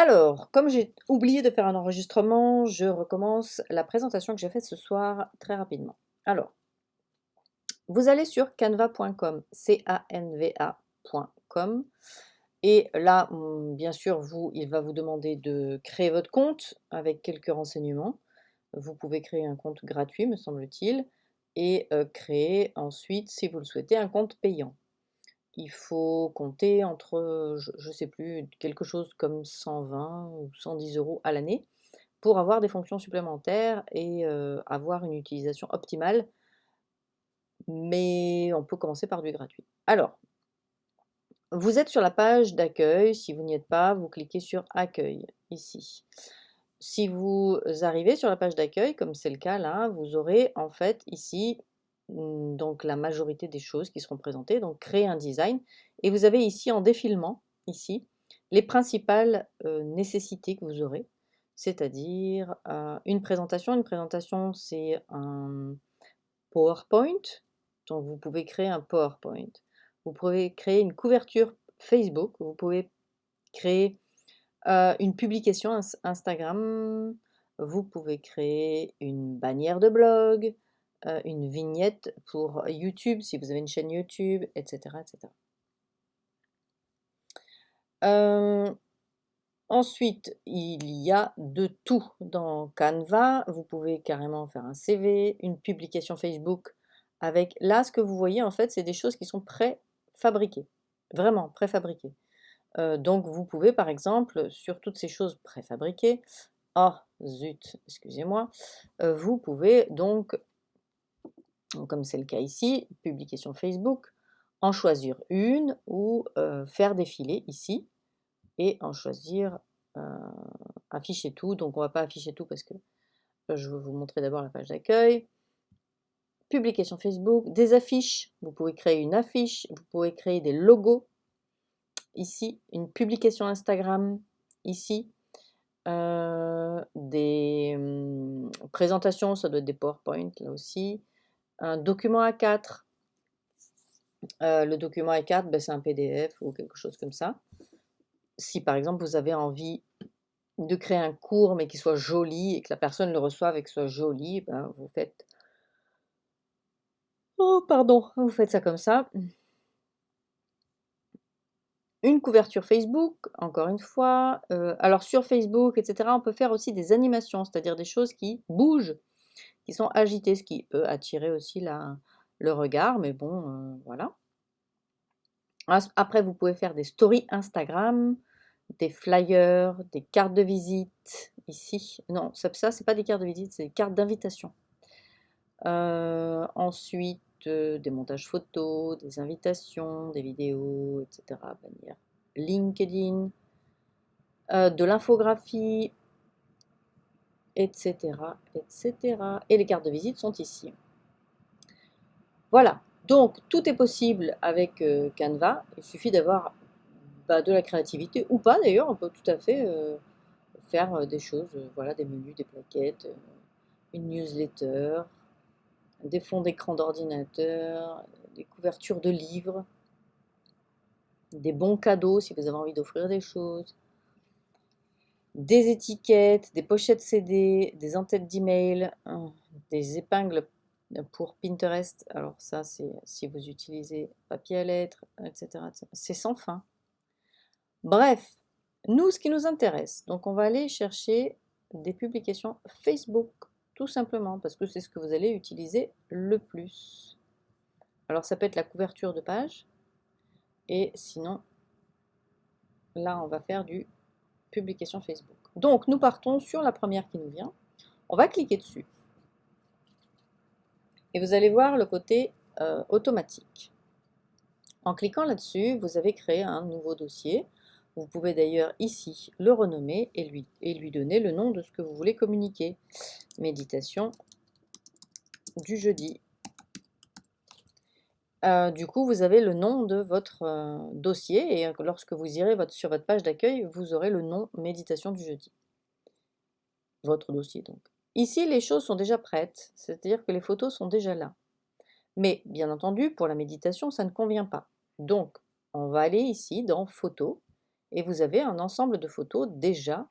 Alors, comme j'ai oublié de faire un enregistrement, je recommence la présentation que j'ai faite ce soir très rapidement. Alors, vous allez sur canva.com, canva.com, et là, bien sûr, il va vous demander de créer votre compte avec quelques renseignements. Vous pouvez créer un compte gratuit, me semble-t-il, et créer ensuite, si vous le souhaitez, un compte payant. Il faut compter entre, je ne sais plus, quelque chose comme 120 ou 110 € à l'année pour avoir des fonctions supplémentaires et avoir une utilisation optimale, mais on peut commencer par du gratuit. Alors, vous êtes sur la page d'accueil. Si vous n'y êtes pas, vous cliquez sur Accueil, ici. Si vous arrivez sur la page d'accueil, comme c'est le cas là, vous aurez en fait ici donc la majorité des choses qui seront présentées, donc créer un design. Et vous avez ici en défilement, ici, les principales nécessités que vous aurez, c'est-à-dire une présentation. Une présentation, c'est un PowerPoint, donc vous pouvez créer un PowerPoint. Vous pouvez créer une couverture Facebook, vous pouvez créer une publication Instagram, vous pouvez créer une bannière de blog, une vignette pour YouTube si vous avez une chaîne YouTube, etc. etc. Ensuite, il y a de tout dans Canva. Vous pouvez carrément faire un CV, une publication Facebook avec... Là, ce que vous voyez, en fait, c'est des choses qui sont préfabriquées. Vraiment préfabriquées. Donc, vous pouvez, par exemple, sur toutes ces choses préfabriquées, oh, zut, excusez-moi, vous pouvez donc, comme c'est le cas ici, publication Facebook, en choisir une ou faire défiler ici et en choisir afficher tout. Donc on va pas afficher tout parce que je vais vous montrer d'abord la page d'accueil. Publication Facebook, des affiches, vous pouvez créer une affiche, vous pouvez créer des logos ici, une publication Instagram ici, des présentations, ça doit être des PowerPoint là aussi, un document A4. Le document A4, ben, c'est un PDF ou quelque chose comme ça. Si par exemple vous avez envie de créer un cours mais qui soit joli et que la personne le reçoive et que ce soit joli, ben, vous faites... Oh, pardon, vous faites ça comme ça. Une couverture Facebook, encore une fois. Alors sur Facebook, etc., on peut faire aussi des animations, c'est-à-dire des choses qui bougent, qui sont agitées, ce qui peut attirer aussi le regard, mais bon, voilà. Après, vous pouvez faire des stories Instagram, des flyers, des cartes de visite, ici. Non, ça c'est pas des cartes de visite, c'est des cartes d'invitation. Ensuite, des montages photos, des invitations, des vidéos, etc. Bannière LinkedIn, de l'infographie, etc., etc. Et les cartes de visite sont ici. Voilà, donc tout est possible avec Canva. Il suffit d'avoir de la créativité ou pas d'ailleurs. On peut tout à fait faire des choses, voilà, des menus, des plaquettes, une newsletter, des fonds d'écran d'ordinateur, des couvertures de livres, des bons cadeaux si vous avez envie d'offrir des choses, des étiquettes, des pochettes CD, des entêtes d'email, des épingles pour Pinterest. Alors ça, c'est si vous utilisez papier à lettres, etc. C'est sans fin. Bref, nous, ce qui nous intéresse, donc on va aller chercher des publications Facebook, tout simplement, parce que c'est ce que vous allez utiliser le plus. Alors ça peut être la couverture de page, et sinon, là, on va faire du publication Facebook. Donc, nous partons sur la première qui nous vient. On va cliquer dessus. Et vous allez voir le côté automatique. En cliquant là-dessus, vous avez créé un nouveau dossier. Vous pouvez d'ailleurs ici le renommer et lui donner le nom de ce que vous voulez communiquer. Méditation du jeudi. Du coup, vous avez le nom de votre dossier et lorsque vous irez sur votre page d'accueil, vous aurez le nom Méditation du jeudi. Votre dossier donc. Ici, les choses sont déjà prêtes, c'est-à-dire que les photos sont déjà là. Mais bien entendu, pour la méditation, ça ne convient pas. Donc, on va aller ici dans Photos et vous avez un ensemble de photos déjà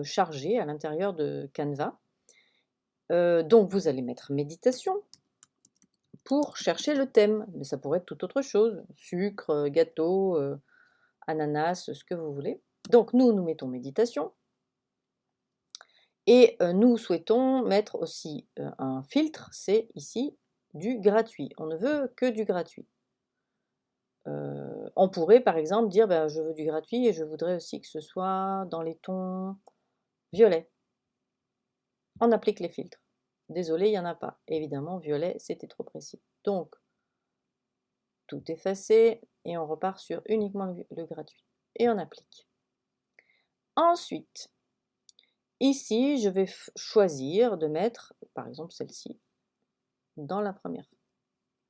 chargées à l'intérieur de Canva. Donc vous allez mettre méditation pour chercher le thème, mais ça pourrait être toute autre chose, sucre, gâteau, ananas, ce que vous voulez. Donc nous mettons méditation et nous souhaitons mettre aussi, un filtre, c'est ici du gratuit. On ne veut que du gratuit. On pourrait par exemple dire: «Ben, je veux du gratuit et je voudrais aussi que ce soit dans les tons violets». On applique les filtres. Désolé, il y en a pas. Évidemment, violet, c'était trop précis. Donc tout effacer et on repart sur uniquement le gratuit et on applique. Ensuite, ici, je vais choisir de mettre, par exemple, celle-ci dans la première.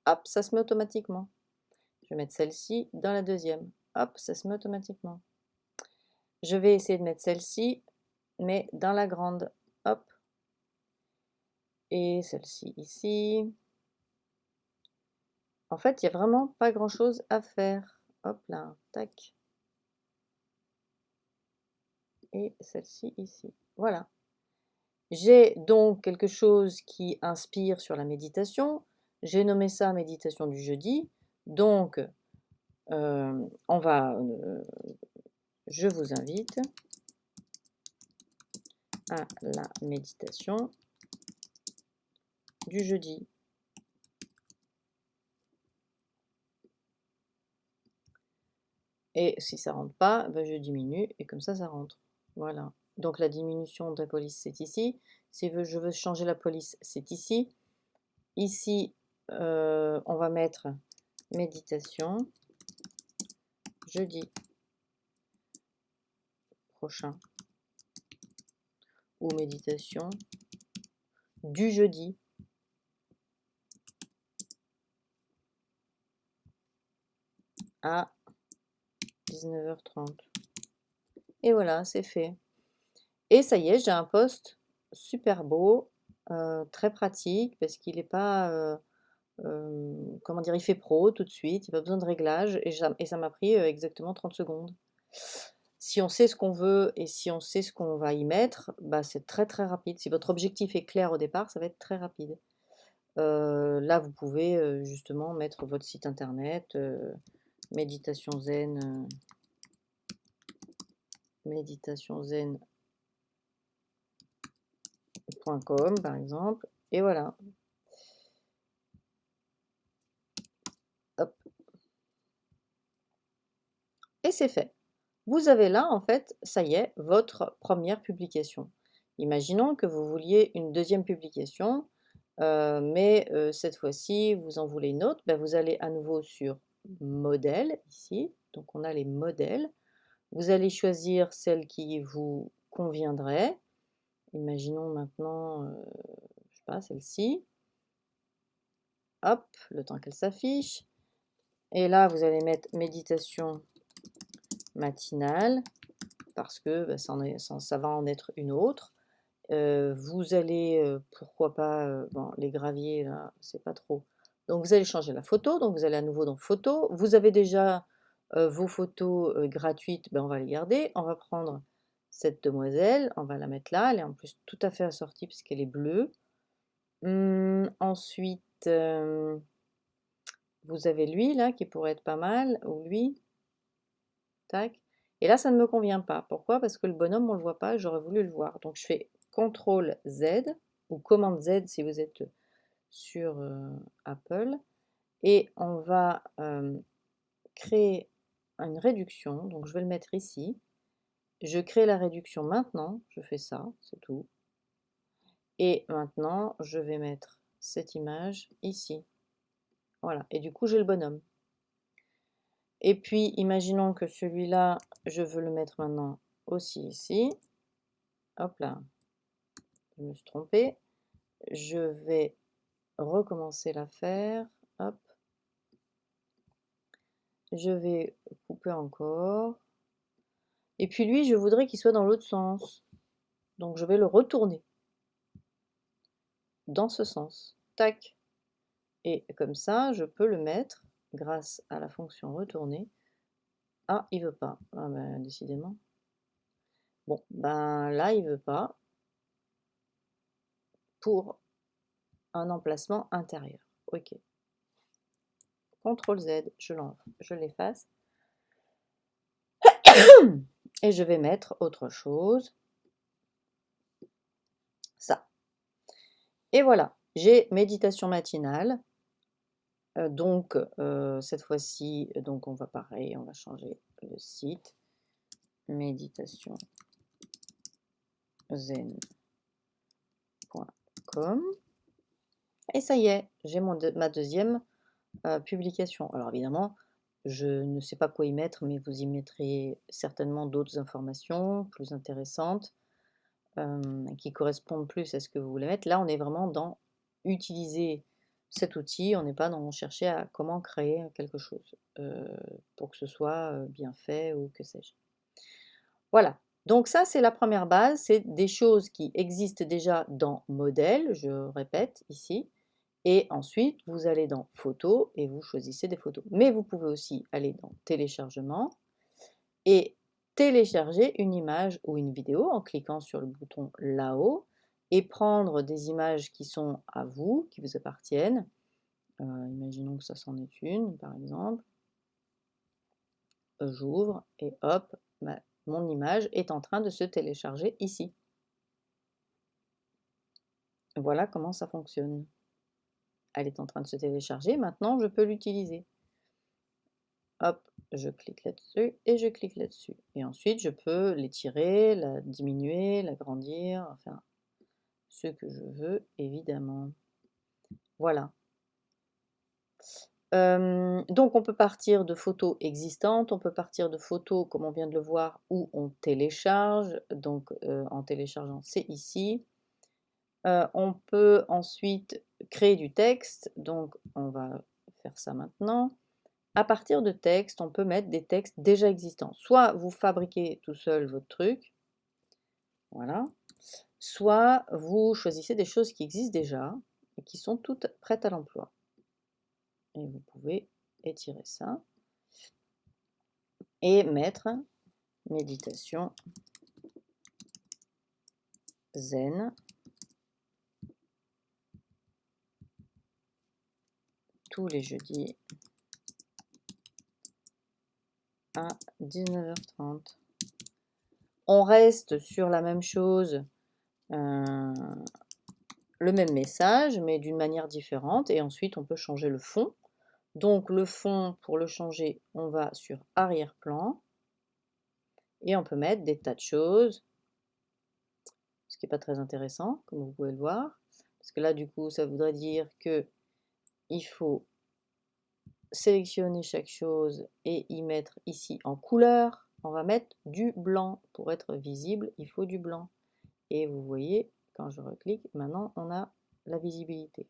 Hop, ça se met automatiquement. Je vais mettre celle-ci dans la deuxième. Hop, ça se met automatiquement. Je vais essayer de mettre celle-ci, mais dans la grande. Hop. Et celle-ci ici. En fait, il n'y a vraiment pas grand-chose à faire. Hop là, tac. Et celle-ci ici. Voilà. J'ai donc quelque chose qui inspire sur la méditation. J'ai nommé ça méditation du jeudi. Donc, je vous invite à la méditation du jeudi. Et si ça rentre pas, ben je diminue et comme ça rentre. Voilà. Donc la diminution de la police, c'est ici. Si je veux changer la police, c'est ici. Ici, on va mettre méditation jeudi prochain ou méditation du jeudi à 19h30. Et voilà, c'est fait. Et ça y est, j'ai un post super beau, très pratique parce qu'il n'est pas, comment dire, il fait pro tout de suite, il n'y a pas besoin de réglage et ça m'a pris exactement 30 secondes. Si on sait ce qu'on veut et si on sait ce qu'on va y mettre, bah, c'est très très rapide. Si votre objectif est clair au départ, ça va être très rapide. Là, vous pouvez justement mettre votre site internet, méditationzen.com par exemple, et voilà. Hop. Et c'est fait. Vous avez là, en fait, ça y est, votre première publication. Imaginons que vous vouliez une deuxième publication, mais cette fois-ci, vous en voulez une autre, ben, vous allez à nouveau sur modèle, ici, donc on a les modèles. Vous allez choisir celle qui vous conviendrait. Imaginons maintenant, je sais pas, celle-ci. Hop, le temps qu'elle s'affiche. Et là, vous allez mettre méditation matinale, parce que bah, ça va en être une autre. Vous allez, pourquoi pas, bon, les graviers là, c'est pas trop. Donc vous allez changer la photo, donc vous allez à nouveau dans photo. Vous avez déjà vos photos gratuites, ben, on va les garder. On va prendre cette demoiselle, on va la mettre là. Elle est en plus tout à fait assortie puisqu'elle est bleue. Ensuite, vous avez lui là qui pourrait être pas mal, ou lui. Tac. Et là, ça ne me convient pas. Pourquoi? Parce que le bonhomme, on ne le voit pas, j'aurais voulu le voir. Donc je fais CTRL Z ou commande Z si vous êtes sur Apple. Et on va créer une réduction. Donc je vais le mettre ici. Je crée la réduction maintenant. Je fais ça, c'est tout. Et maintenant, je vais mettre cette image ici. Voilà. Et du coup, j'ai le bonhomme. Et puis, imaginons que celui-là, je veux le mettre maintenant aussi ici. Hop là, je me suis trompée. Je vais recommencer l'affaire. Hop. Je vais couper encore. Et puis lui, je voudrais qu'il soit dans l'autre sens. Donc je vais le retourner dans ce sens. Tac. Et comme ça, je peux le mettre, grâce à la fonction retourner, Ah, il veut pas. Ah ben, décidément. Bon, ben là, il veut pas pour un emplacement intérieur. Ok. CTRL Z, je l'efface. Et je vais mettre autre chose. Ça. Et voilà, j'ai méditation matinale. Donc, cette fois-ci, donc on va pareil, on va changer le site. Méditation zen.com. Et ça y est, j'ai ma deuxième publication. Alors évidemment, je ne sais pas quoi y mettre, mais vous y mettrez certainement d'autres informations plus intéressantes qui correspondent plus à ce que vous voulez mettre. Là, on est vraiment dans utiliser cet outil, on n'est pas dans chercher à comment créer quelque chose pour que ce soit bien fait ou que sais-je. Voilà, donc ça c'est la première base, c'est des choses qui existent déjà dans modèle, je répète ici, et ensuite vous allez dans photos et vous choisissez des photos. Mais vous pouvez aussi aller dans téléchargement et télécharger une image ou une vidéo en cliquant sur le bouton là-haut et prendre des images qui sont à vous, qui vous appartiennent. Imaginons que ça c'en est une par exemple. J'ouvre et hop, mon image est en train de se télécharger ici. Voilà comment ça fonctionne. Elle est en train de se télécharger, maintenant je peux l'utiliser. Hop, je clique là-dessus et je clique là-dessus. Et ensuite je peux l'étirer, la diminuer, l'agrandir, enfin ce que je veux évidemment. Voilà. Donc on peut partir de photos existantes, on peut partir de photos comme on vient de le voir où on télécharge, donc en téléchargeant c'est ici. On peut ensuite créer du texte, donc on va faire ça maintenant. À partir de texte, on peut mettre des textes déjà existants. Soit vous fabriquez tout seul votre truc, voilà. Soit vous choisissez des choses qui existent déjà et qui sont toutes prêtes à l'emploi. Et vous pouvez étirer ça et mettre méditation zen tous les jeudis à 19h30. On reste sur la même chose, le même message, mais d'une manière différente. Et ensuite, on peut changer le fond. Donc, le fond, pour le changer, on va sur arrière-plan. Et on peut mettre des tas de choses, ce qui n'est pas très intéressant, comme vous pouvez le voir. Parce que là, du coup, ça voudrait dire que il faut sélectionner chaque chose et y mettre ici en couleur. On va mettre du blanc. Pour être visible, il faut du blanc. Et vous voyez, quand je reclique, maintenant on a la visibilité.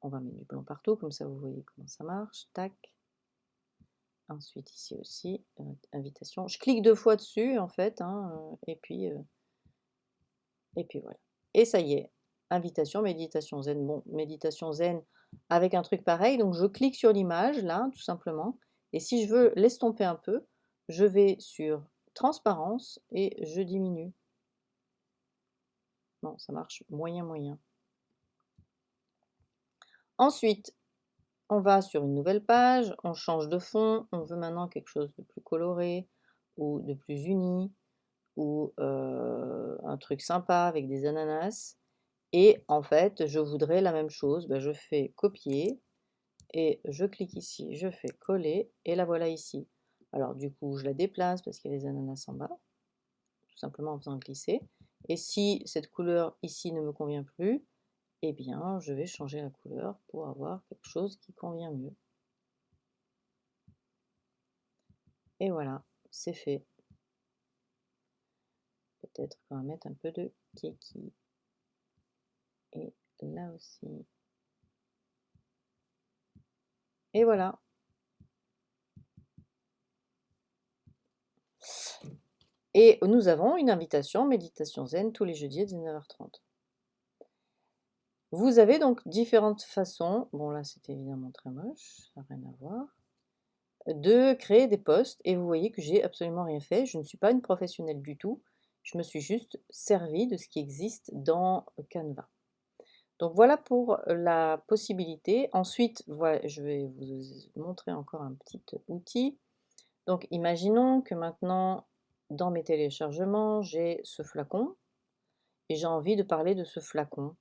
On va mettre du blanc partout, comme ça vous voyez comment ça marche. Tac. Ensuite ici aussi, invitation. Je clique 2 fois dessus en fait, hein, et puis voilà. Et ça y est, invitation, méditation zen. Bon, méditation zen avec un truc pareil, donc je clique sur l'image là, tout simplement. Et si je veux l'estomper un peu, je vais sur transparence et je diminue. Non, ça marche moyen moyen. Ensuite, on va sur une nouvelle page, on change de fond, on veut maintenant quelque chose de plus coloré ou de plus uni ou un truc sympa avec des ananas. Et en fait, je voudrais la même chose, je fais copier et je clique ici, je fais coller et la voilà ici. Alors du coup, je la déplace parce qu'il y a les ananas en bas, tout simplement en faisant glisser. Et si cette couleur ici ne me convient plus, eh bien, je vais changer la couleur pour avoir quelque chose qui convient mieux. Et voilà, c'est fait. Peut-être qu'on va mettre un peu de keki. Et là aussi. Et voilà. Et nous avons une invitation méditation zen tous les jeudis à 19h30. Vous avez donc différentes façons. Bon là c'était évidemment très moche, ça n'a rien à voir. de créer des posts et vous voyez que j'ai absolument rien fait. Je ne suis pas une professionnelle du tout. Je me suis juste servi de ce qui existe dans Canva. Donc voilà pour la possibilité. Ensuite, voilà, je vais vous montrer encore un petit outil. Donc imaginons que maintenant, dans mes téléchargements, j'ai ce flacon et j'ai envie de parler de ce flacon.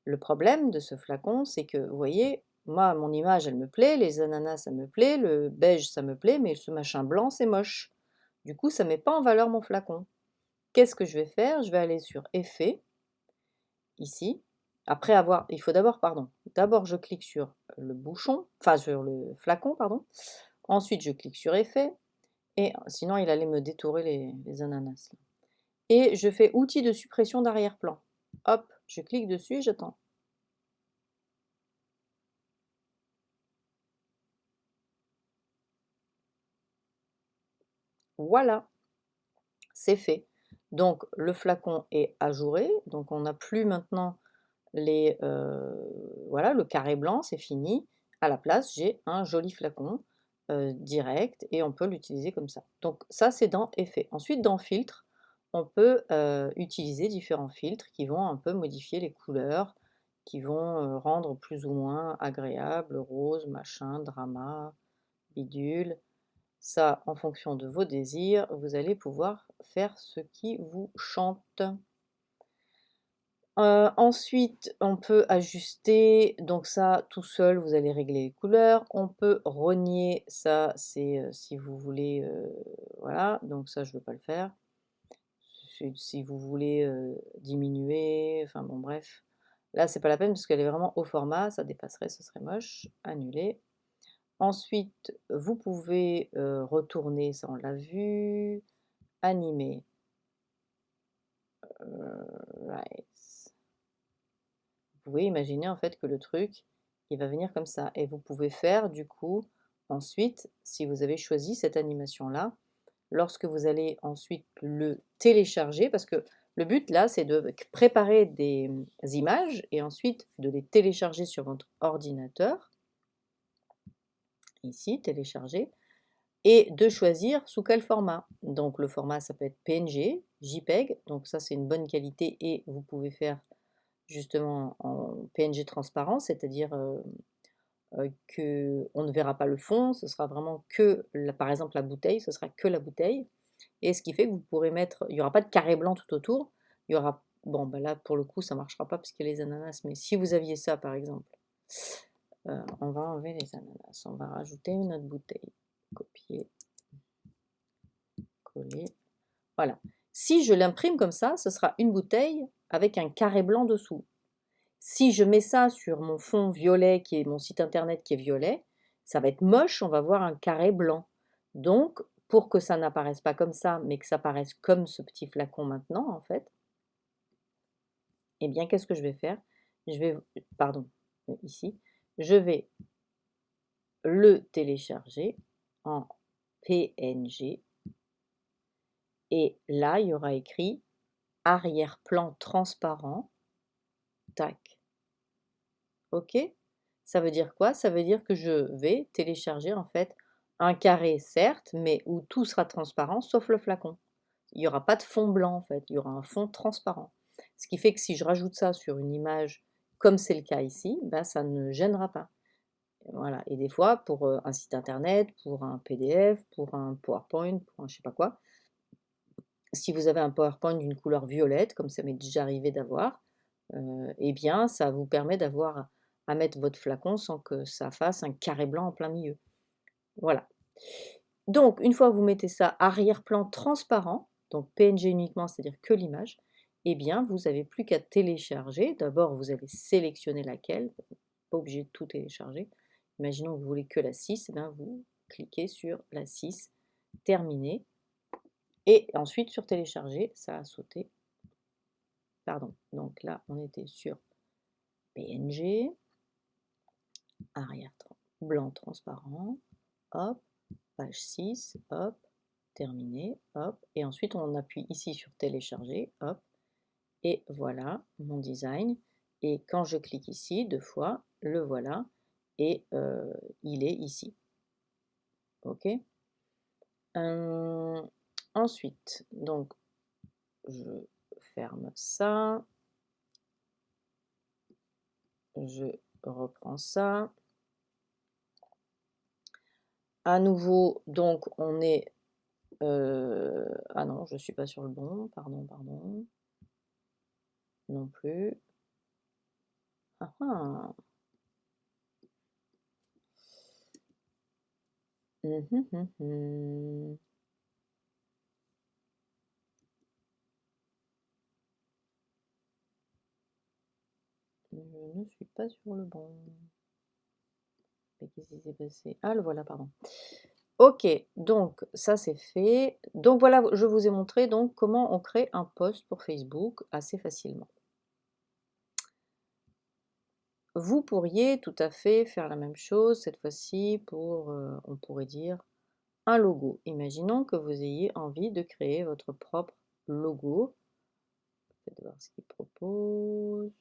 Le problème de ce flacon, c'est que, vous voyez, moi, mon image, elle me plaît, les ananas, ça me plaît, le beige, ça me plaît, mais ce machin blanc, c'est moche. Du coup, ça ne met pas en valeur mon flacon. Qu'est-ce que je vais faire? Je vais aller sur Effets, ici. Après avoir, il faut d'abord, pardon, d'abord je clique sur le bouchon, enfin sur le flacon, pardon. Ensuite, je clique sur Effets, et sinon, il allait me détourer les ananas. Et je fais Outils de suppression d'arrière-plan. Hop, je clique dessus et j'attends. Voilà, c'est fait. Donc le flacon est ajouré, donc on n'a plus maintenant voilà, le carré blanc, c'est fini. À la place, j'ai un joli flacon direct et on peut l'utiliser comme ça. Donc ça, c'est dans Effets. Ensuite, dans Filtre, on peut utiliser différents filtres qui vont un peu modifier les couleurs, qui vont rendre plus ou moins agréable, rose, machin, drama, bidule. Ça, en fonction de vos désirs, vous allez pouvoir faire ce qui vous chante. Ensuite, on peut ajuster, donc ça, tout seul, vous allez régler les couleurs. On peut rogner, ça, c'est si vous voulez, voilà, donc ça, je ne veux pas le faire. Si vous voulez diminuer, enfin bon, bref. Là, c'est pas la peine parce qu'elle est vraiment au format, ça dépasserait, ce serait moche. Annuler. Ensuite, vous pouvez retourner, ça on l'a vu, animer, right. Vous pouvez imaginer en fait que le truc, il va venir comme ça. Et vous pouvez faire du coup, ensuite, si vous avez choisi cette animation-là, lorsque vous allez ensuite le télécharger, parce que le but là, c'est de préparer des images et ensuite de les télécharger sur votre ordinateur. Ici, télécharger. Et de choisir sous quel format. Donc le format, ça peut être PNG, JPEG, donc ça c'est une bonne qualité et vous pouvez faire justement en PNG transparent, c'est-à-dire que on ne verra pas le fond, ce sera vraiment que, par exemple la bouteille, ce sera que la bouteille. Et ce qui fait que vous pourrez mettre, il n'y aura pas de carré blanc tout autour, il y aura, bon bah là pour le coup ça ne marchera pas parce qu'il y a les ananas, mais si vous aviez ça par exemple, on va enlever les ananas, on va rajouter une autre bouteille, copier, coller. Voilà. Si je l'imprime comme ça, ce sera une bouteille avec un carré blanc dessous. Si je mets ça sur mon fond violet, qui est mon site internet qui est violet, ça va être moche, on va voir un carré blanc. Donc, pour que ça n'apparaisse pas comme ça, mais que ça paraisse comme ce petit flacon maintenant, en fait, eh bien, qu'est-ce que je vais faire? Je vais, pardon, ici, je vais le télécharger en PNG. Et là, il y aura écrit arrière-plan transparent. Tac. OK? Ça veut dire quoi? Ça veut dire que je vais télécharger en fait un carré certes, mais où tout sera transparent sauf le flacon. Il n'y aura pas de fond blanc en fait, il y aura un fond transparent. Ce qui fait que si je rajoute ça sur une image, comme c'est le cas ici, bah, ça ne gênera pas. Voilà. Et des fois, pour un site internet, pour un PDF, pour un PowerPoint, pour un je sais pas quoi, si vous avez un PowerPoint d'une couleur violette, comme ça m'est déjà arrivé d'avoir, eh bien, ça vous permet d'avoir à mettre votre flacon sans que ça fasse un carré blanc en plein milieu. Voilà. Donc, une fois que vous mettez ça arrière-plan transparent, donc PNG uniquement, c'est-à-dire que l'image, eh bien, vous n'avez plus qu'à télécharger. D'abord, vous allez sélectionner laquelle, pas obligé de tout télécharger. Imaginons que vous voulez que la 6, eh bien, vous cliquez sur la 6, terminé, et ensuite sur télécharger, ça a sauté. Pardon, donc là, on était sur PNG, arrière blanc transparent, hop, page 6, hop, terminé, hop, et ensuite on appuie ici sur télécharger, hop, et voilà mon design. Et quand je clique ici 2 fois, le voilà, et il est ici. OK. Ensuite, donc, je ferme ça. Je reprends ça. À nouveau, donc, on est... ah non, je ne suis pas sur le bon. Pardon, pardon. Non plus. Ah ah. Hum. Je ne suis pas sur le bon. Mais qu'est-ce qui s'est passé? Ah, le voilà, pardon. Ok, donc ça c'est fait. Donc voilà, je vous ai montré donc comment on crée un post pour Facebook assez facilement. Vous pourriez tout à fait faire la même chose cette fois-ci pour, on pourrait dire, un logo. Imaginons que vous ayez envie de créer votre propre logo. Faites voir ce qu'il propose.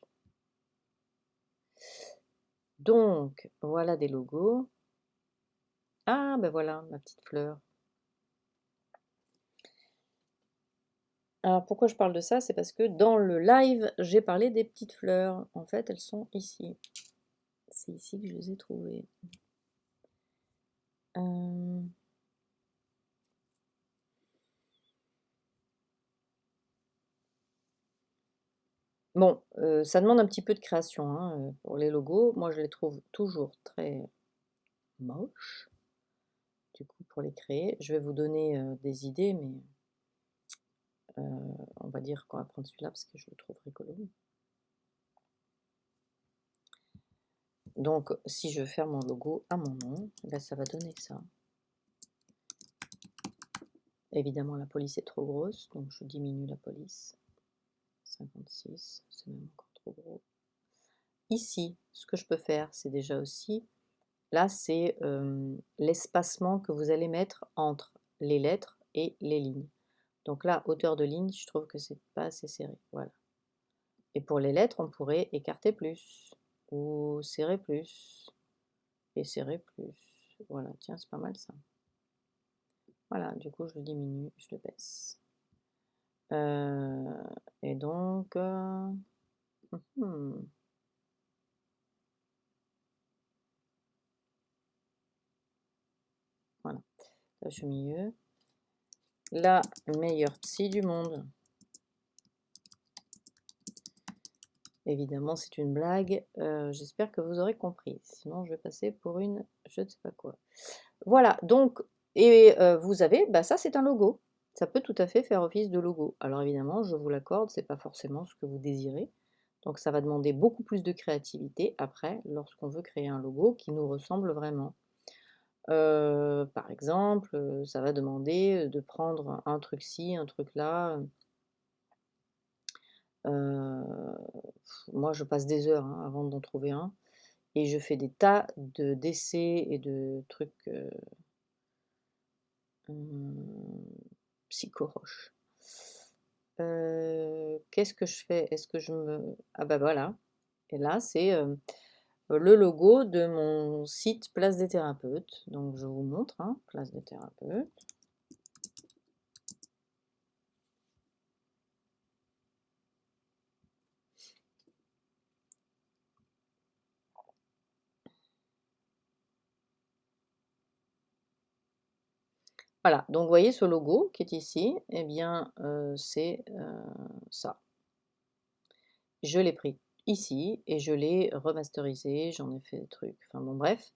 Donc, voilà des logos. Ah, ben voilà, ma petite fleur. Alors, pourquoi je parle de ça? C'est parce que dans le live, j'ai parlé des petites fleurs. En fait, elles sont ici. C'est ici que je les ai trouvées. Bon, ça demande un petit peu de création hein, pour les logos. Moi, je les trouve toujours très moches. Du coup, pour les créer, je vais vous donner des idées, mais on va dire qu'on va prendre celui-là parce que je le trouve rigolo. Donc, si je veux faire mon logo à mon nom, ben, ça va donner ça. Évidemment, la police est trop grosse, donc je diminue la police. 56, c'est même encore trop gros. Ici, ce que je peux faire, c'est déjà aussi, là, c'est l'espacement que vous allez mettre entre les lettres et les lignes. Donc là, hauteur de ligne, je trouve que c'est pas assez serré. Voilà. Et pour les lettres, on pourrait écarter plus, ou serrer plus, et serrer plus. Voilà, tiens, c'est pas mal ça. Voilà, du coup, je le diminue, je le baisse. Et donc... voilà, là, je suis au milieu. La meilleure psy du monde. Évidemment, c'est une blague. J'espère que vous aurez compris. Sinon, je vais passer pour une je ne sais pas quoi. Voilà, donc, et vous avez, bah, ça c'est un logo. Ça peut tout à fait faire office de logo. Alors évidemment, je vous l'accorde, c'est pas forcément ce que vous désirez. Donc ça va demander beaucoup plus de créativité après, lorsqu'on veut créer un logo qui nous ressemble vraiment. Par exemple, ça va demander de prendre un truc ci, un truc là. Moi, je passe des heures hein, avant d'en trouver un. Et je fais des tas d'essais et de trucs psychoroches. Qu'est-ce que je fais? Est-ce que je me... Ah bah voilà. Et là, c'est le logo de mon site Place des Thérapeutes. Donc, je vous montre, hein, Place des Thérapeutes. Voilà, donc vous voyez ce logo qui est ici, eh bien c'est ça. Je l'ai pris ici et je l'ai remasterisé, j'en ai fait des trucs, enfin bon bref.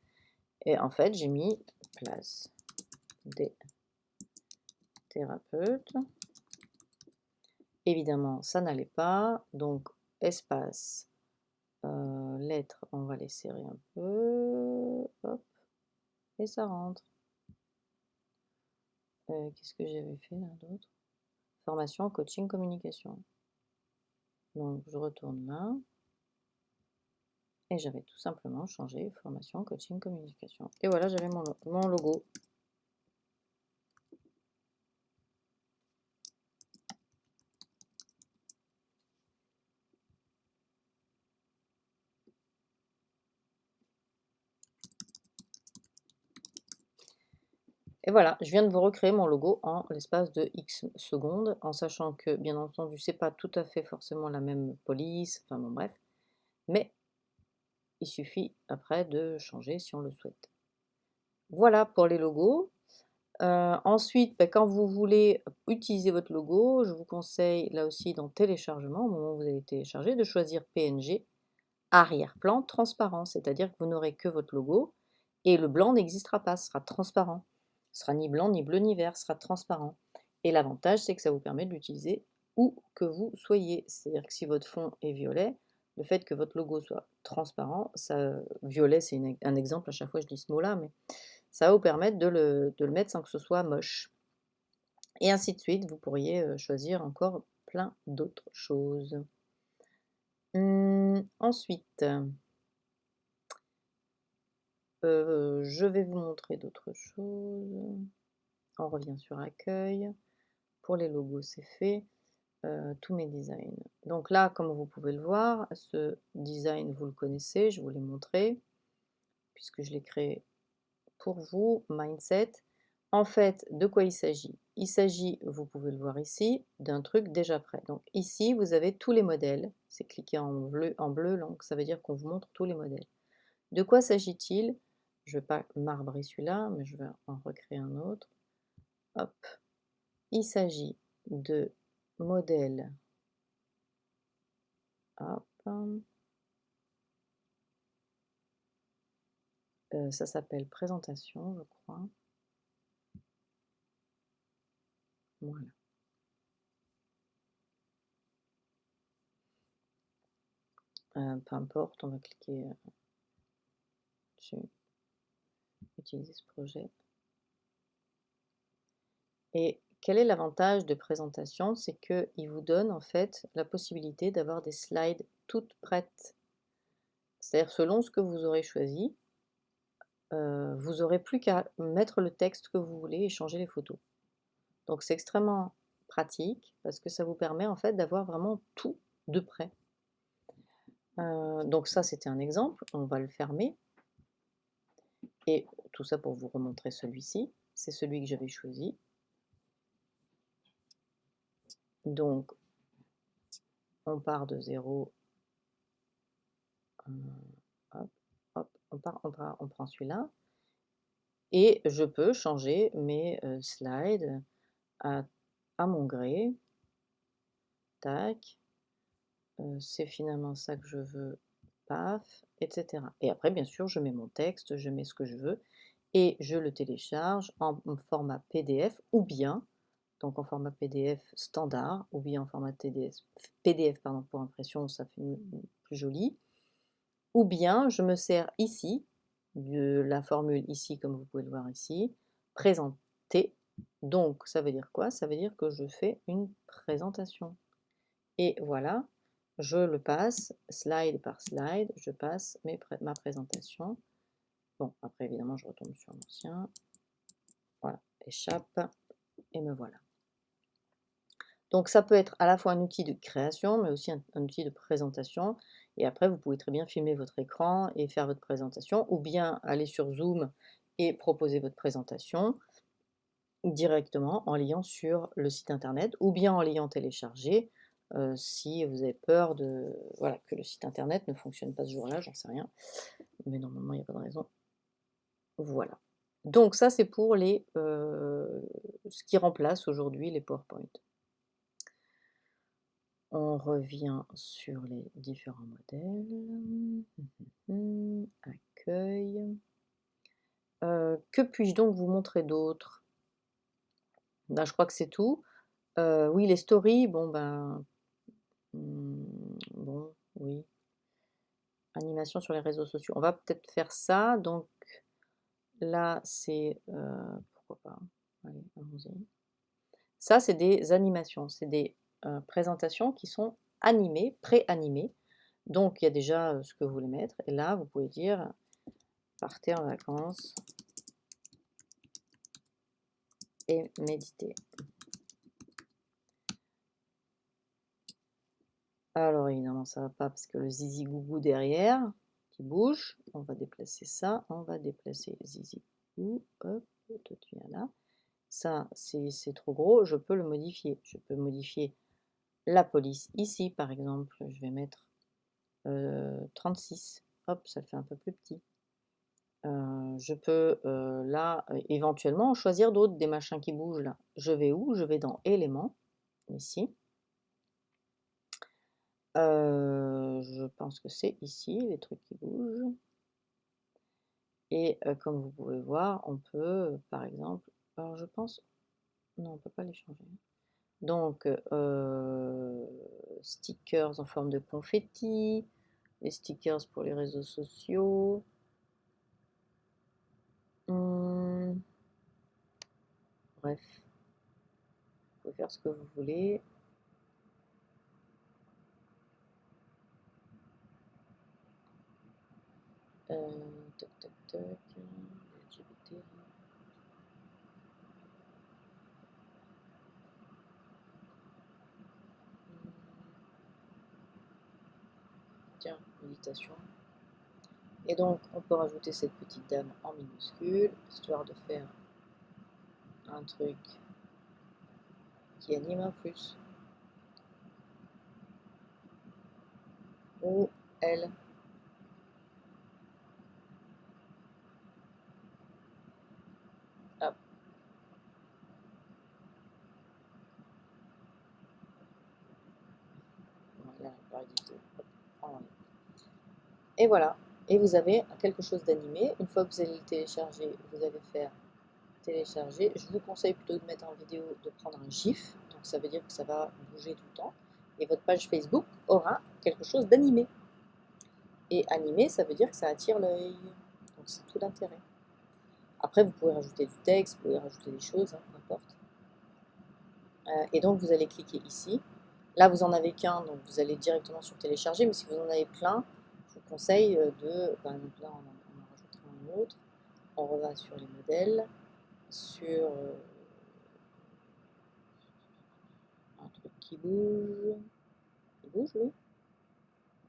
Et en fait j'ai mis Place des Thérapeutes. Évidemment ça n'allait pas, donc espace, lettres, on va les serrer un peu, hop, et ça rentre. Qu'est-ce que j'avais fait là d'autre? Formation, coaching, communication. Donc je retourne là. Et j'avais tout simplement changé formation, coaching, communication. Et voilà, j'avais mon logo. Et voilà, je viens de vous recréer mon logo en l'espace de X secondes, en sachant que, bien entendu, c'est pas tout à fait forcément la même police, enfin bon bref, mais il suffit après de changer si on le souhaite. Voilà pour les logos. Ensuite, bah, quand vous voulez utiliser votre logo, je vous conseille là aussi dans téléchargement, au moment où vous allez télécharger, de choisir PNG, arrière-plan transparent, c'est-à-dire que vous n'aurez que votre logo et le blanc n'existera pas, ce sera transparent. Ce sera ni blanc, ni bleu, ni vert, ce sera transparent. Et l'avantage, c'est que ça vous permet de l'utiliser où que vous soyez. C'est-à-dire que si votre fond est violet, le fait que votre logo soit transparent, ça, violet c'est un exemple, à chaque fois je dis ce mot-là, mais ça va vous permettre de le mettre sans que ce soit moche. Et ainsi de suite, vous pourriez choisir encore plein d'autres choses. Ensuite, je vais vous montrer d'autres choses. On revient sur accueil. Pour les logos, c'est fait. Tous mes designs. Donc là, comme vous pouvez le voir, ce design, vous le connaissez, je vous l'ai montré, puisque je l'ai créé pour vous, Mindset. En fait, de quoi il s'agit? Il s'agit, vous pouvez le voir ici, d'un truc déjà prêt. Donc ici, vous avez tous les modèles. C'est cliqué en bleu, donc ça veut dire qu'on vous montre tous les modèles. De quoi s'agit-il? Je ne vais pas marbrer celui-là, mais je vais en recréer un autre. Hop. Il s'agit de modèles. Hop. Ça s'appelle présentation, je crois. Voilà. Peu importe, on va cliquer dessus, utiliser ce projet. Et quel est l'avantage de présentation? C'est qu'il vous donne en fait la possibilité d'avoir des slides toutes prêtes. C'est-à-dire selon ce que vous aurez choisi, vous n'aurez plus qu'à mettre le texte que vous voulez et changer les photos. Donc c'est extrêmement pratique parce que ça vous permet en fait d'avoir vraiment tout de près. Donc ça c'était un exemple, on va le fermer. Et tout ça pour vous remontrer celui-ci, c'est celui que j'avais choisi. Donc on part de 0, hop, hop, on prend celui-là. Et je peux changer mes slides à mon gré. Tac. C'est finalement ça que je veux. Paf, etc. Et après, bien sûr, je mets mon texte, je mets ce que je veux. Et je le télécharge en format PDF ou bien, donc en format PDF standard, ou bien en format PDF pardon, pour impression, ça fait plus joli. Ou bien je me sers ici, de la formule ici, comme vous pouvez le voir ici, présenter. Donc ça veut dire quoi? Ça veut dire que je fais une présentation. Et voilà, je le passe slide par slide, je passe ma présentation. Bon, après évidemment je retombe sur l'ancien. Voilà, échappe, et me voilà. Donc ça peut être à la fois un outil de création, mais aussi un outil de présentation. Et après, vous pouvez très bien filmer votre écran et faire votre présentation, ou bien aller sur Zoom et proposer votre présentation directement en liant sur le site internet, ou bien en l'ayant téléchargé, si vous avez peur voilà, que le site internet ne fonctionne pas ce jour-là, j'en sais rien. Mais normalement, il n'y a pas de raison. Voilà. Donc ça, c'est pour ce qui remplace aujourd'hui les PowerPoint. On revient sur les différents modèles. Accueil. Que puis-je donc vous montrer d'autre? Ben, je crois que c'est tout. Oui, les stories, bon ben, bon, oui. Animation sur les réseaux sociaux. On va peut-être faire ça. Donc là, c'est pourquoi pas. Allez, allons-y. Ça, c'est des animations, c'est des présentations qui sont animées, pré-animées. Donc, il y a déjà ce que vous voulez mettre. Et là, vous pouvez dire partez en vacances et méditer. Alors, évidemment, ça ne va pas parce que le zizi gougou derrière qui bouge. On va déplacer ça. On va déplacer zizi gougou. Hop, toi tu viens là. Ça, c'est trop gros, je peux le modifier. Je peux modifier la police ici, par exemple. Je vais mettre 36. Hop, ça le fait un peu plus petit. Je peux là, éventuellement, choisir d'autres, des machins qui bougent là. Je vais où? Je vais dans éléments, ici. Je pense que c'est ici, les trucs qui bougent. Et comme vous pouvez voir, on peut, par exemple, alors je pense, non, on peut pas les changer. Donc, stickers en forme de confetti, les stickers pour les réseaux sociaux. Bref, vous pouvez faire ce que vous voulez. Tac, tac, tac. LGBT. Tiens, méditation. Et donc, on peut rajouter cette petite dame en minuscule, histoire de faire un truc qui anime un plus. Ou elle. Hop. Voilà, et voilà. Et vous avez quelque chose d'animé. Une fois que vous allez le télécharger, vous allez faire télécharger. Je vous conseille plutôt de mettre en vidéo, de prendre un GIF. Donc ça veut dire que ça va bouger tout le temps. Et votre page Facebook aura quelque chose d'animé. Et animé, ça veut dire que ça attire l'œil. Donc c'est tout l'intérêt. Après, vous pouvez rajouter du texte, vous pouvez rajouter des choses, hein, peu importe. Et donc vous allez cliquer ici. Là, vous en avez qu'un, donc vous allez directement sur télécharger. Mais si vous en avez plein, je vous conseille de. Par exemple, là, on en rajoutera un autre. On revient sur les modèles, sur un truc qui bouge. Il bouge, oui?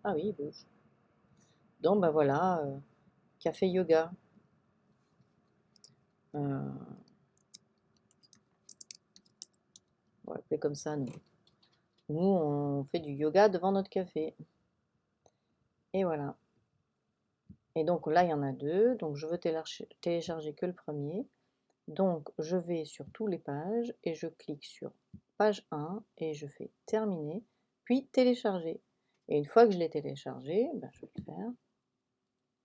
Ah oui, il bouge. Donc, ben voilà, café yoga. On va l'appeler comme ça, nous. Nous, on fait du yoga devant notre café. Et voilà. Et donc là, il y en a deux. Donc, je veux télécharger que le premier. Donc, je vais sur toutes les pages et je clique sur page 1 et je fais terminer, puis télécharger. Et une fois que je l'ai téléchargé, ben, je vais le faire.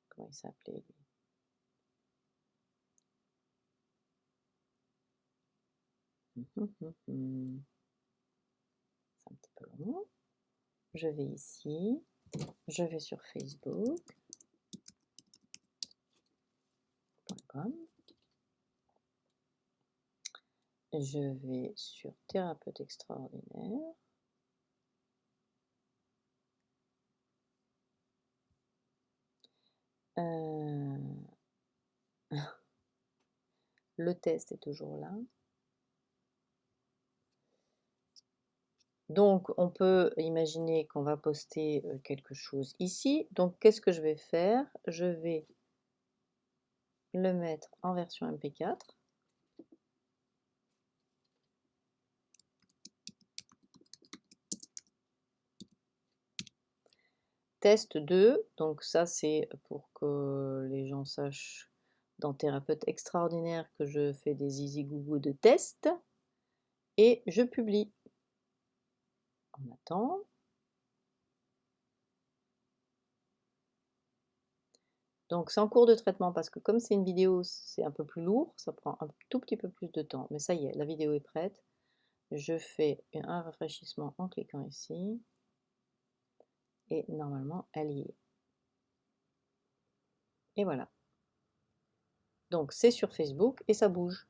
Comment il s'appelait lui? C'est un petit peu long. Je vais ici, je vais sur facebook.com, je vais sur thérapeute extraordinaire. Le test est toujours là. Donc, on peut imaginer qu'on va poster quelque chose ici. Donc, qu'est-ce que je vais faire? Je vais le mettre en version MP4. Test 2, donc ça c'est pour que les gens sachent dans Thérapeute extraordinaire que je fais des easy gougou de test. Et je publie. On attend. Donc c'est en cours de traitement parce que comme c'est une vidéo, c'est un peu plus lourd, ça prend un tout petit peu plus de temps. Mais ça y est, la vidéo est prête. Je fais un rafraîchissement en cliquant ici. Et normalement, elle y est. Et voilà. Donc c'est sur Facebook et ça bouge.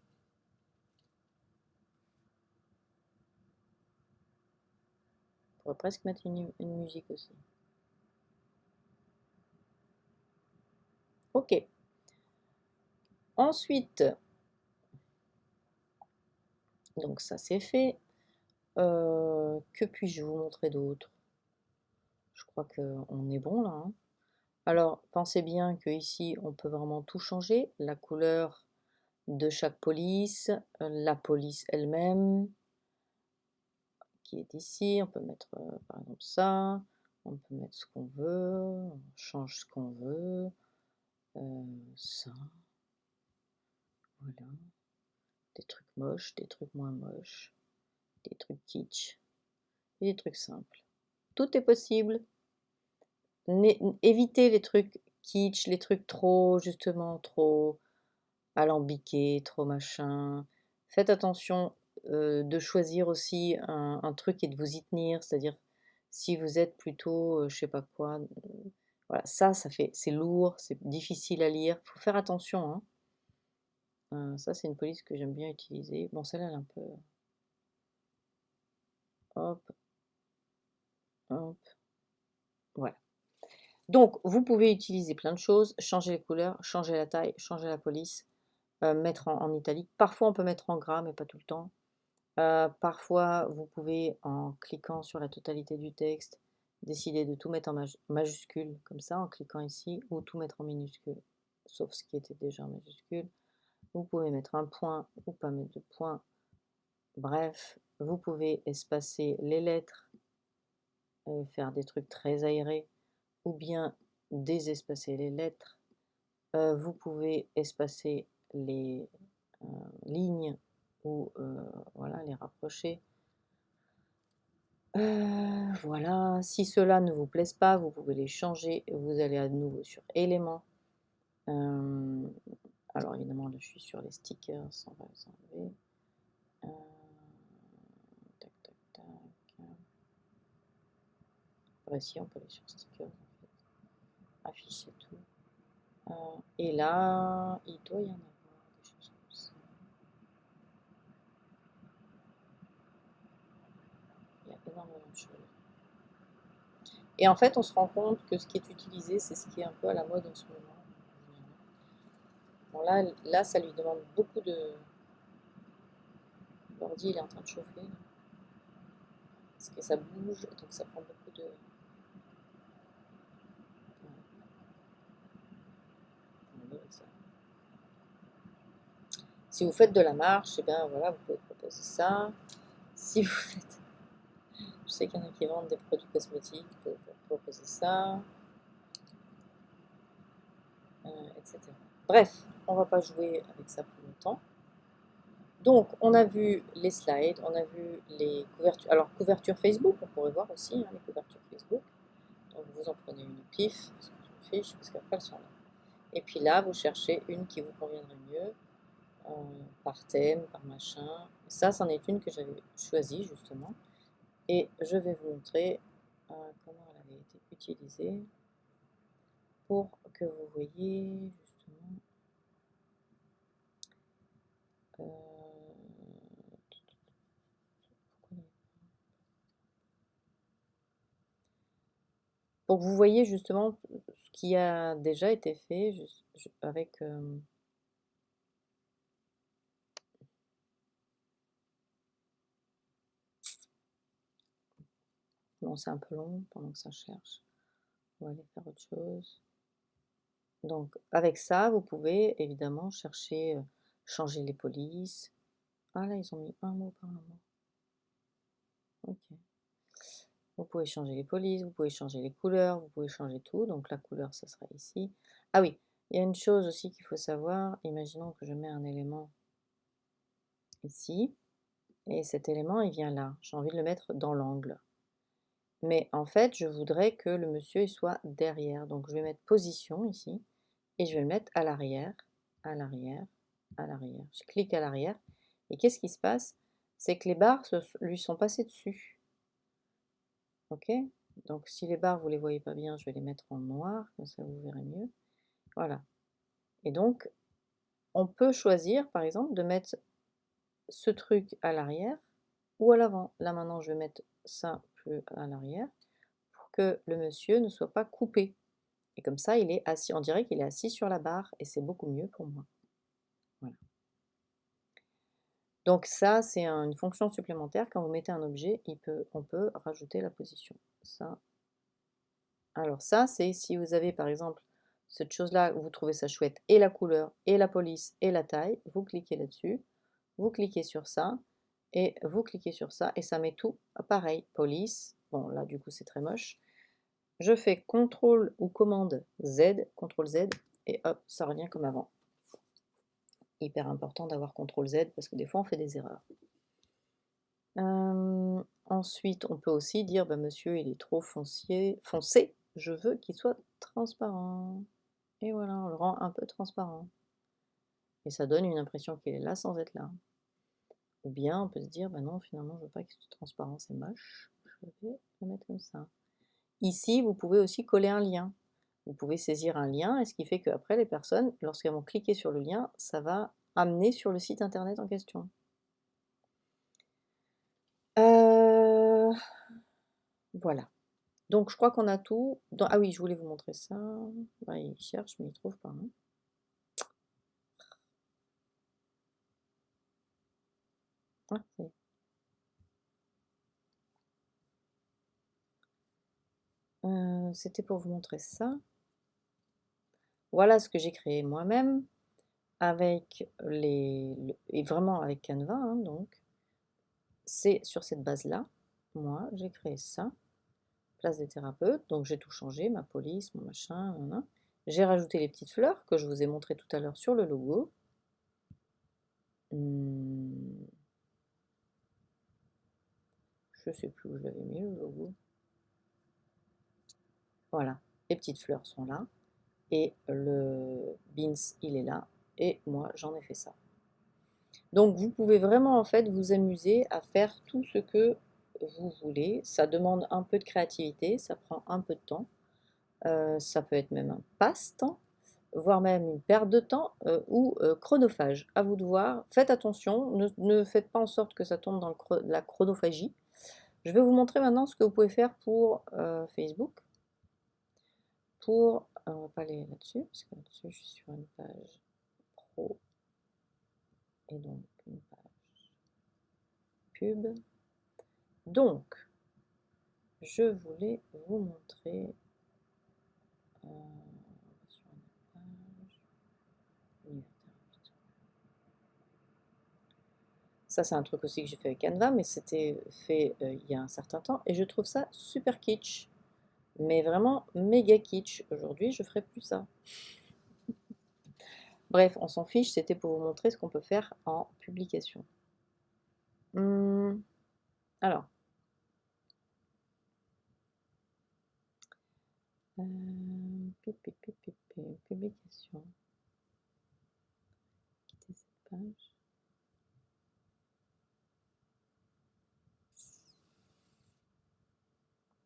On pourrait presque mettre une musique aussi. Ok. Ensuite, donc ça c'est fait. Que puis-je vous montrer d'autre? Je crois qu'on est bon là, hein. Alors, pensez bien que ici on peut vraiment tout changer. La couleur, de chaque police, la police elle-même, qui est ici. On peut mettre par exemple ça, on peut mettre ce qu'on veut, on change ce qu'on veut, ça, voilà, des trucs moches, des trucs moins moches, des trucs kitsch, et des trucs simples. Tout est possible. Évitez les trucs kitsch, les trucs trop, justement, trop alambiqués, trop machin. Faites attention de choisir aussi un truc et de vous y tenir, c'est-à-dire si vous êtes plutôt, je sais pas quoi, voilà, ça fait, c'est lourd, c'est difficile à lire, faut faire attention, hein. Ça, c'est une police que j'aime bien utiliser. Bon, celle-là, elle est un peu, hop, hop, voilà. Donc, vous pouvez utiliser plein de choses, changer les couleurs, changer la taille, changer la police, mettre en italique. Parfois, on peut mettre en gras, mais pas tout le temps. Parfois, vous pouvez, en cliquant sur la totalité du texte, décider de tout mettre en majuscule, comme ça, en cliquant ici, ou tout mettre en minuscule, sauf ce qui était déjà en majuscule. Vous pouvez mettre un point ou pas mettre de point. Bref, vous pouvez espacer les lettres, faire des trucs très aérés, ou bien désespacer les lettres. Vous pouvez espacer les lignes ou voilà, les rapprocher. Voilà, si cela ne vous plaise pas, vous pouvez les changer. Vous allez à nouveau sur éléments. Alors évidemment, là je suis sur les stickers, on va les enlever. Tac, tac, tac. Ouais, si, on peut aller sur stickers en fait. Afficher tout. Et là, il doit y en avoir des choses comme ça. Il y a énormément de choses. Et en fait, on se rend compte que ce qui est utilisé, c'est ce qui est un peu à la mode en ce moment. Bon, là, ça lui demande beaucoup de... L'ordi, il est en train de chauffer. Là. Parce que ça bouge, donc ça prend beaucoup de... Ouais. Si vous faites de la marche, et bien voilà, vous pouvez proposer ça. Si vous faites... Je sais qu'il y en a qui vendent des produits cosmétiques, vous pouvez proposer ça. Etc. Bref, on va pas jouer avec ça plus longtemps. Donc, on a vu les slides, on a vu les couvertures. Alors, couverture Facebook, on pourrait voir aussi hein, les couvertures Facebook. Donc, vous en prenez une au pif, parce que je me fiche, parce qu'après elles sont là. Et puis là, vous cherchez une qui vous conviendrait mieux, par thème, par machin. Ça, c'en est une que j'avais choisie justement. Et je vais vous montrer comment elle avait été utilisée pour que vous voyez justement. Pour que vous voyez justement ce qui a déjà été fait avec... Bon, c'est un peu long pendant que ça cherche. On va aller faire autre chose. Donc, avec ça, vous pouvez évidemment chercher, changer les polices. Ah là, ils ont mis un mot par un mot. Ok. Vous pouvez changer les polices, vous pouvez changer les couleurs, vous pouvez changer tout. Donc, la couleur, ça sera ici. Ah oui, il y a une chose aussi qu'il faut savoir. Imaginons que je mets un élément ici. Et cet élément, il vient là. J'ai envie de le mettre dans l'angle. Mais en fait, je voudrais que le monsieur il soit derrière. Donc, je vais mettre position ici. Et je vais le mettre à l'arrière, à l'arrière, à l'arrière. Je clique à l'arrière. Et qu'est-ce qui se passe? C'est que les barres lui sont passées dessus. Ok? Donc, si les barres, vous ne les voyez pas bien, je vais les mettre en noir. Comme ça, vous verrez mieux. Voilà. Et donc, on peut choisir, par exemple, de mettre ce truc à l'arrière ou à l'avant. Là, maintenant, je vais mettre ça plus à l'arrière pour que le monsieur ne soit pas coupé. Et comme ça, il est assis. On dirait qu'il est assis sur la barre et c'est beaucoup mieux pour moi. Voilà. Donc ça, c'est une fonction supplémentaire. Quand vous mettez un objet, on peut rajouter la position. Ça. Alors ça, c'est si vous avez par exemple cette chose-là, vous trouvez ça chouette, et la couleur, et la police, et la taille, vous cliquez là-dessus, vous cliquez sur ça, et vous cliquez sur ça, et ça met tout pareil, police, bon là du coup c'est très moche, je fais CTRL ou commande Z, CTRL Z, et hop, ça revient comme avant. Hyper important d'avoir CTRL Z, parce que des fois on fait des erreurs. Ensuite, on peut aussi dire, bah, monsieur, il est trop foncé, je veux qu'il soit transparent. Et voilà, on le rend un peu transparent. Et ça donne une impression qu'il est là sans être là. Ou bien on peut se dire, bah non, finalement, je veux pas qu'il soit transparent, c'est moche. Je vais le mettre comme ça. Ici, vous pouvez aussi coller un lien. Vous pouvez saisir un lien, et ce qui fait qu'après, les personnes, lorsqu'elles vont cliquer sur le lien, ça va amener sur le site internet en question. Voilà. Donc, je crois qu'on a tout. Ah oui, je voulais vous montrer ça. Ouais, il cherche, mais il ne trouve pas. Hein. Ah, c'était pour vous montrer ça. Voilà ce que j'ai créé moi-même avec et vraiment avec Canva. Hein, donc, c'est sur cette base-là. Moi, j'ai créé ça. Place des thérapeutes. Donc, j'ai tout changé, ma police, mon machin. J'ai rajouté les petites fleurs que je vous ai montré tout à l'heure sur le logo. Je sais plus où je l'avais mis, le logo. Voilà, les petites fleurs sont là. Et le beans, il est là. Et moi, j'en ai fait ça. Donc, vous pouvez vraiment, en fait, vous amuser à faire tout ce que vous voulez. Ça demande un peu de créativité, ça prend un peu de temps. Ça peut être même un passe-temps, voire même une perte de temps ou chronophage. À vous de voir. Faites attention, ne faites pas en sorte que ça tombe dans la chronophagie. Je vais vous montrer maintenant ce que vous pouvez faire pour Facebook. On va pas aller là-dessus, parce que là-dessus, je suis sur une page pro. Et donc, une page pub. Donc, je voulais vous montrer sur une page. Ça, c'est un truc aussi que j'ai fait avec Canva, mais c'était fait il y a un certain temps. Et je trouve ça super kitsch. Mais vraiment méga kitsch. Aujourd'hui, je ferai plus ça. Bref, on s'en fiche, c'était pour vous montrer ce qu'on peut faire en publication. Alors, publication. Quitter cette page.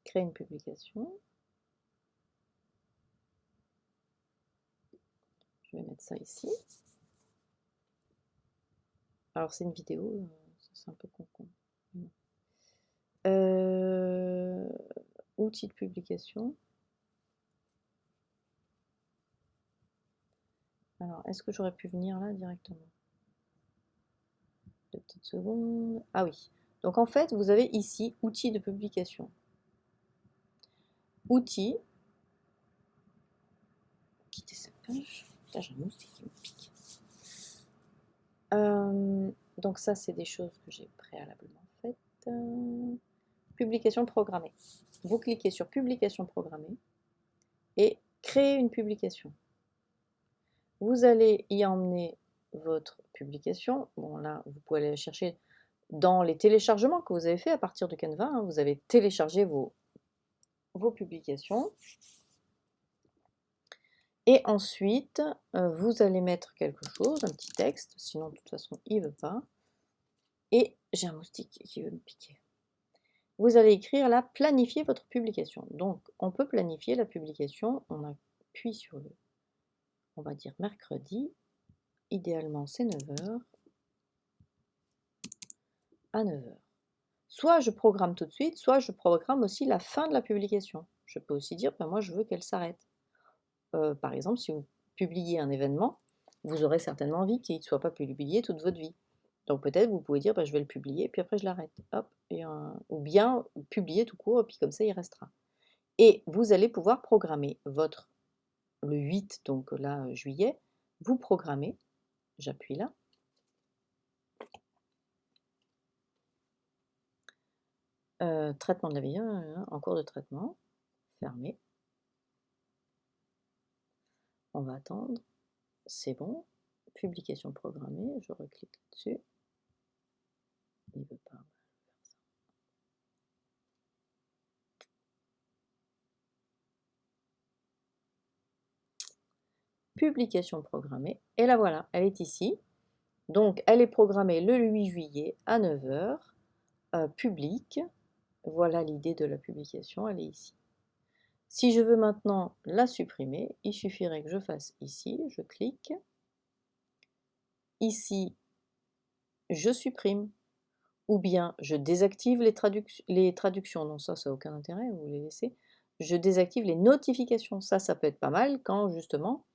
Créer une publication. Je vais mettre ça ici. Alors c'est une vidéo, c'est un peu con. Outils de publication. Alors, est-ce que j'aurais pu venir là directement? 2 petites secondes. Ah oui. Donc en fait, vous avez ici outils de publication. Outils. Quitter cette page. Là, j'ai un moustique qui me pique. Donc ça, c'est des choses que j'ai préalablement faites. Publication programmée. Vous cliquez sur publication programmée et créer une publication. Vous allez y emmener votre publication. Bon là, vous pouvez aller la chercher dans les téléchargements que vous avez fait à partir de Canva. Hein, vous avez téléchargé vos publications. Et ensuite, vous allez mettre quelque chose, un petit texte, sinon de toute façon il ne veut pas. Et j'ai un moustique qui veut me piquer. Vous allez écrire là, planifier votre publication. Donc, on peut planifier la publication, on appuie sur le, on va dire mercredi, idéalement c'est 9h, à 9h. Soit je programme tout de suite, soit je programme aussi la fin de la publication. Je peux aussi dire, ben moi je veux qu'elle s'arrête. Par exemple, si vous publiez un événement, vous aurez certainement envie qu'il ne soit pas publié toute votre vie. Donc peut-être vous pouvez dire, ben, je vais le publier, puis après je l'arrête. Hop, ou bien publier tout court, et puis comme ça il restera. Et vous allez pouvoir programmer votre le 8, donc là, juillet, vous programmez, j'appuie là. Traitement de la vidéo, en cours de traitement, fermé. On va attendre, c'est bon. Publication programmée, je reclique là-dessus. Il veut pas. Publication programmée, et la voilà, elle est ici. Donc elle est programmée le 8 juillet à 9 h, public. Voilà l'idée de la publication, elle est ici. Si je veux maintenant la supprimer, il suffirait que je fasse ici, je clique. Ici, je supprime. Ou bien je désactive les traductions. Non, ça n'a aucun intérêt, vous les laissez. Je désactive les notifications. Ça peut être pas mal quand justement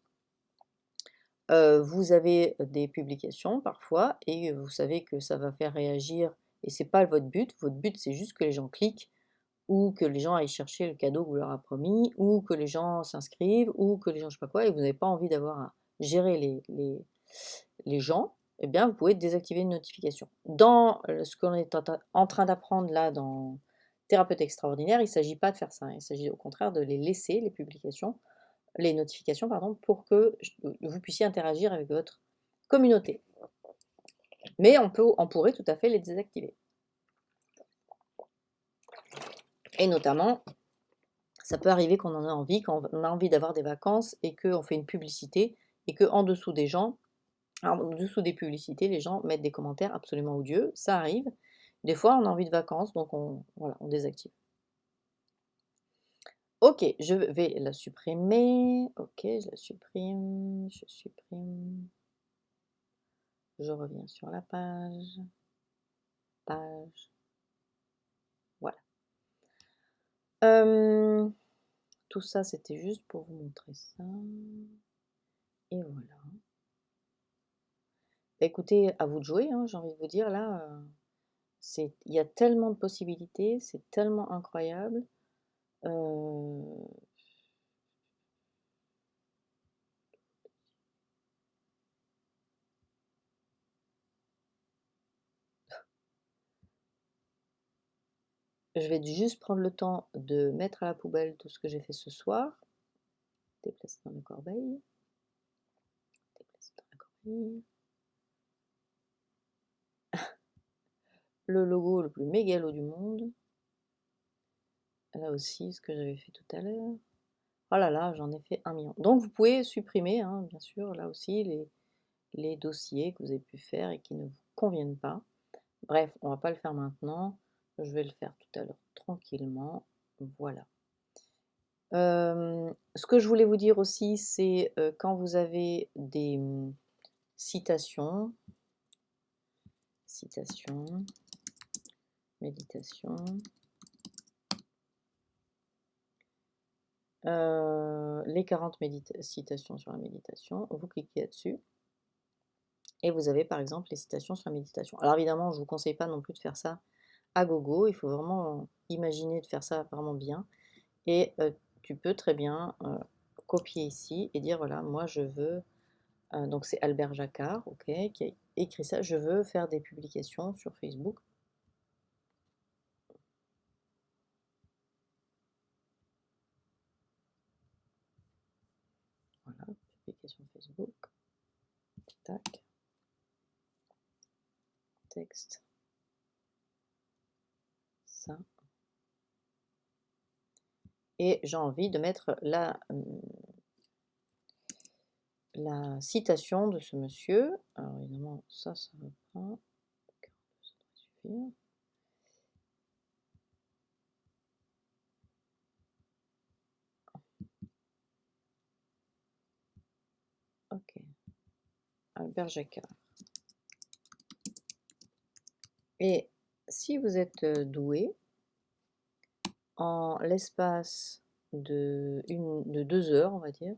vous avez des publications parfois et vous savez que ça va faire réagir et c'est pas votre but. Votre but, c'est juste que les gens cliquent ou que les gens aillent chercher le cadeau que vous leur avez promis ou que les gens s'inscrivent ou que les gens je sais pas quoi et vous n'avez pas envie d'avoir à gérer les gens, eh bien vous pouvez désactiver une notification. Dans ce qu'on est en train d'apprendre là dans Thérapeute extraordinaire, il ne s'agit pas de faire ça. Il s'agit au contraire de les laisser, les notifications, pardon, pour que vous puissiez interagir avec votre communauté. Mais on pourrait tout à fait les désactiver. Et notamment, ça peut arriver qu'on en a envie, qu'on a envie d'avoir des vacances et qu'on fait une publicité et qu'en dessous des gens, en dessous des publicités, les gens mettent des commentaires absolument odieux. Ça arrive. Des fois, on a envie de vacances, donc voilà, on désactive. Ok, je vais la supprimer. Ok, je la supprime. Je supprime. Je reviens sur la page. Page. Voilà. Tout ça, c'était juste pour vous montrer ça. Et voilà. Écoutez, à vous de jouer, hein, j'ai envie de vous dire, là, il y a tellement de possibilités, c'est tellement incroyable. Je vais juste prendre le temps de mettre à la poubelle tout ce que j'ai fait ce soir. Déplacer dans la corbeille. Déplacer dans la corbeille. Le logo le plus mégalo du monde. Là aussi, ce que j'avais fait tout à l'heure. Oh là là, j'en ai fait 1 million. Donc vous pouvez supprimer, hein, bien sûr, là aussi, les dossiers que vous avez pu faire et qui ne vous conviennent pas. Bref, on va pas le faire maintenant. Je vais le faire tout à l'heure tranquillement. Voilà. Ce que je voulais vous dire aussi, c'est quand vous avez des citations, méditation, les 40 citations sur la méditation, vous cliquez là-dessus et vous avez par exemple les citations sur la méditation. Alors évidemment, je ne vous conseille pas non plus de faire ça à gogo, il faut vraiment imaginer de faire ça vraiment bien et tu peux très bien copier ici et dire voilà, moi je veux, donc c'est Albert Jacquard, ok, qui a écrit ça, je veux faire des publications sur Facebook. Voilà, publication Facebook, tac, texte, ça. Et j'ai envie de mettre la citation de ce monsieur. Alors évidemment, ça va pas. Ça devrait suffire. Ok. Albert Jacquard. Et si vous êtes doué, en l'espace de 2 heures, on va dire,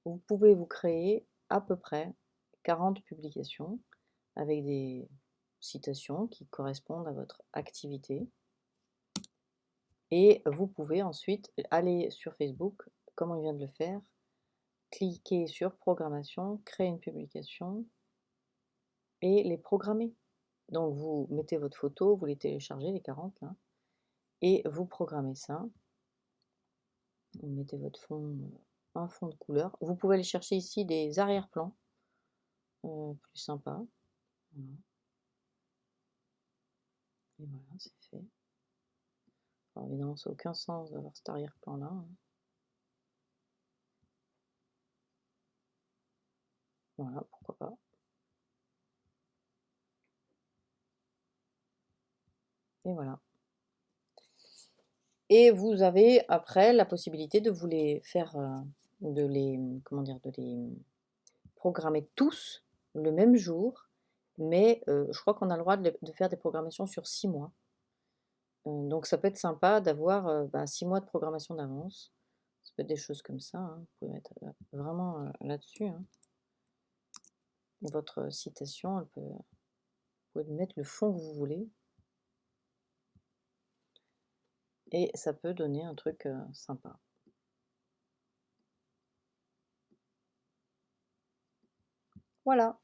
vous pouvez vous créer à peu près 40 publications avec des citations qui correspondent à votre activité. Et vous pouvez ensuite aller sur Facebook, comme on vient de le faire, cliquer sur programmation, créer une publication et les programmer. Donc vous mettez votre photo, vous les téléchargez, les 40 là, et vous programmez ça. Vous mettez votre fond, un fond de couleur. Vous pouvez aller chercher ici des arrière-plans plus sympas. Voilà. Et voilà, c'est fait. Alors évidemment, ça n'a aucun sens d'avoir cet arrière-plan-là, hein. Voilà, pourquoi pas. Et voilà. Et vous avez après la possibilité de vous les faire, comment dire, de les programmer tous le même jour, mais je crois qu'on a le droit de faire des programmations sur 6 mois. Donc ça peut être sympa d'avoir 6 mois de programmation d'avance. Ça peut être des choses comme ça, hein. Vous pouvez mettre vraiment là-dessus, hein. Votre citation, vous pouvez mettre le fond que vous voulez. Et ça peut donner un truc sympa. Voilà,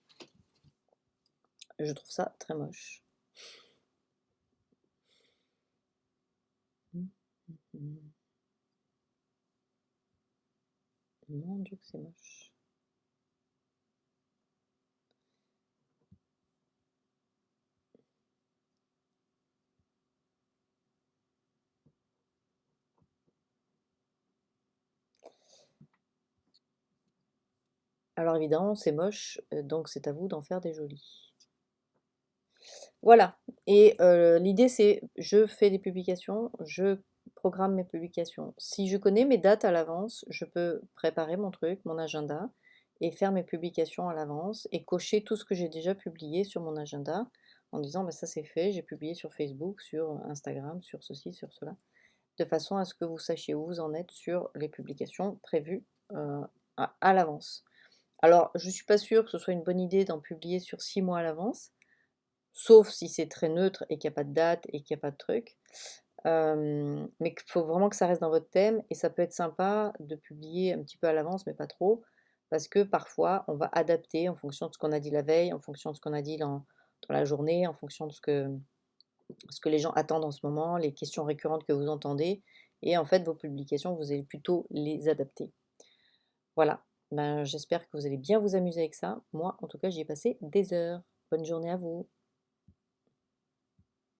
je trouve ça très moche. Mon Dieu que c'est moche. Alors évidemment, c'est moche, donc c'est à vous d'en faire des jolis. Voilà, et l'idée c'est, je fais des publications, je programme mes publications. Si je connais mes dates à l'avance, je peux préparer mon truc, mon agenda, et faire mes publications à l'avance, et cocher tout ce que j'ai déjà publié sur mon agenda, en disant, bah, ça c'est fait, j'ai publié sur Facebook, sur Instagram, sur ceci, sur cela, de façon à ce que vous sachiez où vous en êtes sur les publications prévues à l'avance. Alors, je ne suis pas sûre que ce soit une bonne idée d'en publier sur 6 mois à l'avance, sauf si c'est très neutre et qu'il n'y a pas de date et qu'il n'y a pas de truc. Mais il faut vraiment que ça reste dans votre thème, et ça peut être sympa de publier un petit peu à l'avance, mais pas trop, parce que parfois on va adapter en fonction de ce qu'on a dit la veille, en fonction de ce qu'on a dit dans la journée, en fonction de ce que les gens attendent en ce moment, les questions récurrentes que vous entendez, et en fait vos publications, vous allez plutôt les adapter. Voilà, ben, j'espère que vous allez bien vous amuser avec ça. Moi, en tout cas, j'y ai passé des heures. Bonne journée à vous.